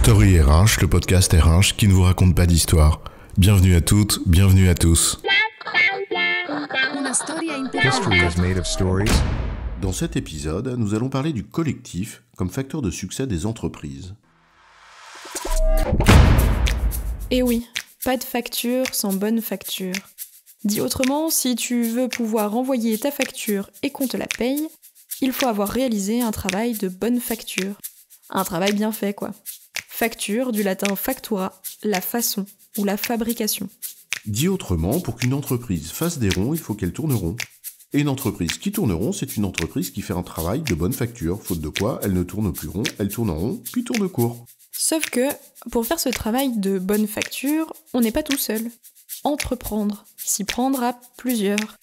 Story RH, le podcast RH qui ne vous raconte pas d'histoire. Bienvenue à toutes, bienvenue à tous. History is made of stories. Dans cet épisode, nous allons parler du collectif comme facteur de succès des entreprises. Et oui, pas de facture sans bonne facture. Dit autrement, si tu veux pouvoir envoyer ta facture et qu'on te la paye, il faut avoir réalisé un travail de bonne facture. Un travail bien fait, quoi. Facture, du latin factura, la façon ou la fabrication. Dit autrement, pour qu'une entreprise fasse des ronds, il faut qu'elle tourne rond. Et une entreprise qui tourne rond, c'est une entreprise qui fait un travail de bonne facture, faute de quoi elle ne tourne plus rond, elle tourne rond, puis tourne court. Sauf que, pour faire ce travail de bonne facture, on n'est pas tout seul. Entreprendre, s'y prendre à plusieurs.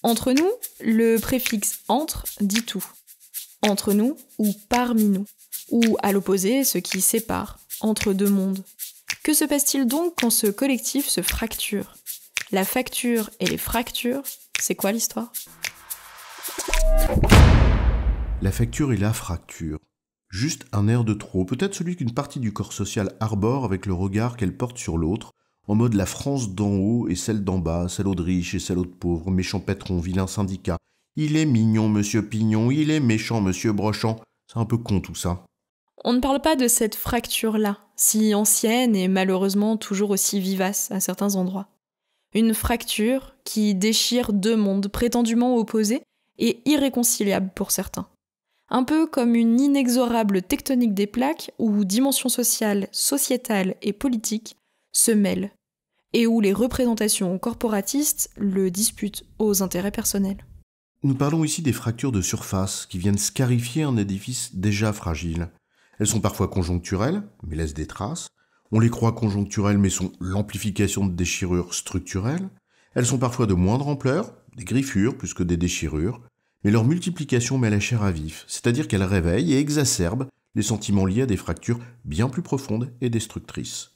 Entre nous, le préfixe « entre » dit tout. Entre nous ou parmi nous. Ou, à l'opposé, ce qui sépare, entre deux mondes. Que se passe-t-il donc quand ce collectif se fracture ? La facture et les fractures, c'est quoi l'histoire ? La facture et la fracture. Juste un air de trop, peut-être celui qu'une partie du corps social arbore avec le regard qu'elle porte sur l'autre, en mode la France d'en haut et celle d'en bas, celle de riche et celle de pauvre, méchant patron, vilain syndicat. Il est mignon, monsieur Pignon, il est méchant, monsieur Brochant. C'est un peu con tout ça. On ne parle pas de cette fracture-là, si ancienne et malheureusement toujours aussi vivace à certains endroits. Une fracture qui déchire deux mondes prétendument opposés et irréconciliables pour certains. Un peu comme une inexorable tectonique des plaques où dimensions sociales, sociétales et politiques se mêlent, et où les représentations corporatistes le disputent aux intérêts personnels. Nous parlons ici des fractures de surface qui viennent scarifier un édifice déjà fragile. Elles sont parfois conjoncturelles, mais laissent des traces. On les croit conjoncturelles, mais sont l'amplification de déchirures structurelles. Elles sont parfois de moindre ampleur, des griffures plus que des déchirures, mais leur multiplication met la chair à vif, c'est-à-dire qu'elles réveillent et exacerbent les sentiments liés à des fractures bien plus profondes et destructrices.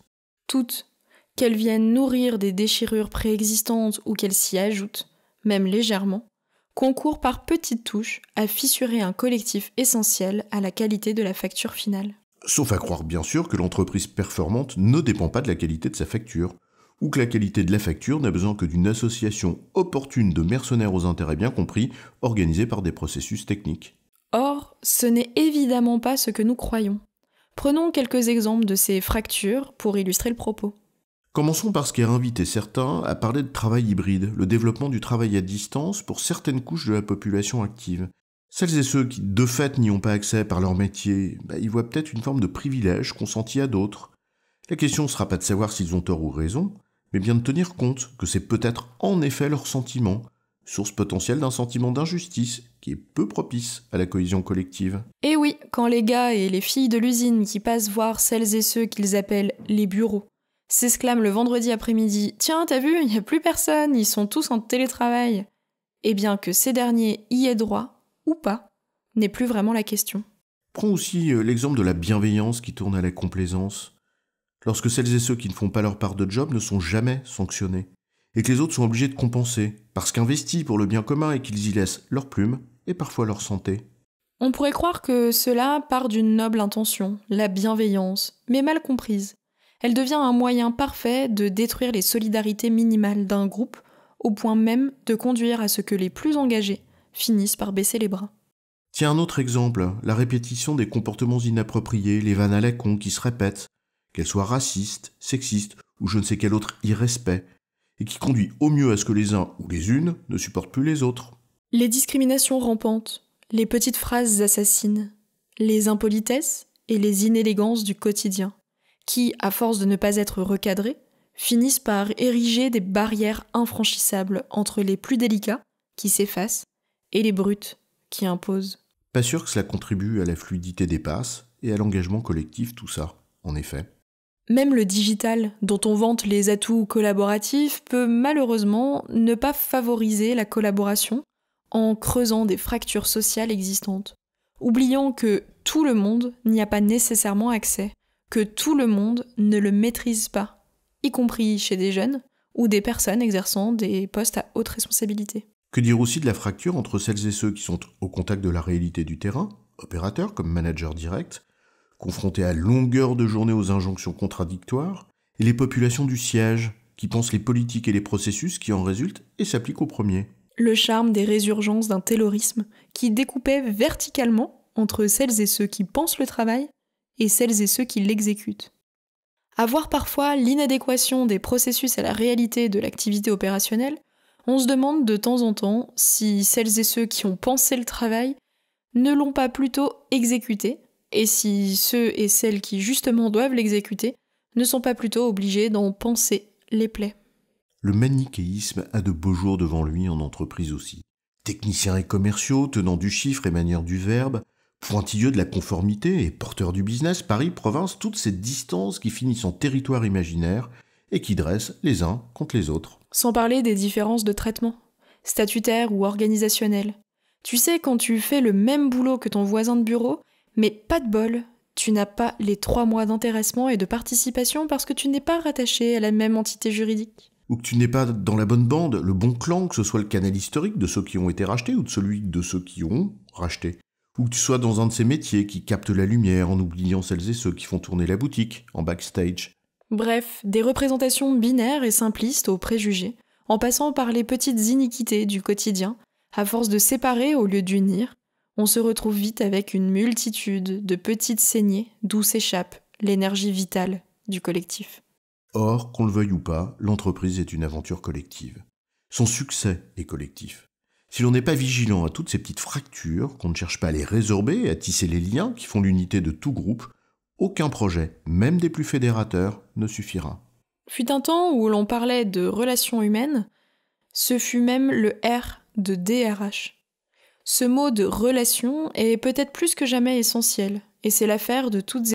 Toutes, qu'elles viennent nourrir des déchirures préexistantes ou qu'elles s'y ajoutent, même légèrement, concourent par petites touches à fissurer un collectif essentiel à la qualité de la facture finale. Sauf à croire bien sûr que l'entreprise performante ne dépend pas de la qualité de sa facture, ou que la qualité de la facture n'a besoin que d'une association opportune de mercenaires aux intérêts bien compris, organisée par des processus techniques. Or, ce n'est évidemment pas ce que nous croyons. Prenons quelques exemples de ces fractures pour illustrer le propos. Commençons par ce qui a invité certains à parler de travail hybride, le développement du travail à distance pour certaines couches de la population active. Celles et ceux qui, de fait, n'y ont pas accès par leur métier, ils voient peut-être une forme de privilège consenti à d'autres. La question ne sera pas de savoir s'ils ont tort ou raison, mais bien de tenir compte que c'est peut-être en effet leur sentiment, source potentielle d'un sentiment d'injustice qui est peu propice à la cohésion collective. Et oui, quand les gars et les filles de l'usine qui passent voir celles et ceux qu'ils appellent les bureaux s'exclament le vendredi après-midi « Tiens, t'as vu, il n'y a plus personne, ils sont tous en télétravail », et bien que ces derniers y aient droit, ou pas, n'est plus vraiment la question. Prends aussi l'exemple de la bienveillance qui tourne à la complaisance. Lorsque celles et ceux qui ne font pas leur part de job ne sont jamais sanctionnés, et que les autres sont obligés de compenser, parce qu'investis pour le bien commun et qu'ils y laissent leur plume et parfois leur santé. On pourrait croire que cela part d'une noble intention, la bienveillance, mais mal comprise. Elle devient un moyen parfait de détruire les solidarités minimales d'un groupe, au point même de conduire à ce que les plus engagés finissent par baisser les bras. Tiens un autre exemple, la répétition des comportements inappropriés, les vannes à la con qui se répètent, qu'elles soient racistes, sexistes ou je ne sais quel autre irrespect, et qui conduit au mieux à ce que les uns ou les unes ne supportent plus les autres. Les discriminations rampantes, les petites phrases assassines, les impolitesses et les inélégances du quotidien, qui, à force de ne pas être recadrées, finissent par ériger des barrières infranchissables entre les plus délicats, qui s'effacent, et les brutes, qui imposent. Pas sûr que cela contribue à la fluidité des passes et à l'engagement collectif, tout ça, en effet. Même le digital, dont on vante les atouts collaboratifs, peut malheureusement ne pas favoriser la collaboration en creusant des fractures sociales existantes, oubliant que tout le monde n'y a pas nécessairement accès, que tout le monde ne le maîtrise pas, y compris chez des jeunes ou des personnes exerçant des postes à haute responsabilité. Que dire aussi de la fracture entre celles et ceux qui sont au contact de la réalité du terrain, opérateurs comme managers directs, confrontées à longueur de journée aux injonctions contradictoires, et les populations du siège, qui pensent les politiques et les processus qui en résultent et s'appliquent au premier. Le charme des résurgences d'un taylorisme qui découpait verticalement entre celles et ceux qui pensent le travail et celles et ceux qui l'exécutent. À voir parfois l'inadéquation des processus à la réalité de l'activité opérationnelle, on se demande de temps en temps si celles et ceux qui ont pensé le travail ne l'ont pas plutôt exécuté, et si ceux et celles qui justement doivent l'exécuter ne sont pas plutôt obligés d'en penser les plaies. Le manichéisme a de beaux jours devant lui en entreprise aussi. Techniciens et commerciaux, tenants du chiffre et manière du verbe, pointilleux de la conformité et porteurs du business, Paris, province, toutes ces distances qui finissent en territoire imaginaire et qui dressent les uns contre les autres. Sans parler des différences de traitement, statutaires ou organisationnelles. Tu sais, quand tu fais le même boulot que ton voisin de bureau, mais pas de bol, tu n'as pas les 3 mois d'intéressement et de participation parce que tu n'es pas rattaché à la même entité juridique. Ou que tu n'es pas dans la bonne bande, le bon clan, que ce soit le canal historique de ceux qui ont été rachetés ou de celui de ceux qui ont racheté. Ou que tu sois dans un de ces métiers qui captent la lumière en oubliant celles et ceux qui font tourner la boutique, en backstage. Bref, des représentations binaires et simplistes aux préjugés, en passant par les petites iniquités du quotidien, à force de séparer au lieu d'unir, on se retrouve vite avec une multitude de petites saignées d'où s'échappe l'énergie vitale du collectif. Or, qu'on le veuille ou pas, l'entreprise est une aventure collective. Son succès est collectif. Si l'on n'est pas vigilant à toutes ces petites fractures, qu'on ne cherche pas à les résorber et à tisser les liens qui font l'unité de tout groupe, aucun projet, même des plus fédérateurs, ne suffira. Fut un temps où l'on parlait de relations humaines, ce fut même le R de DRH. Ce mot de relation est peut-être plus que jamais essentiel, et c'est l'affaire de toutes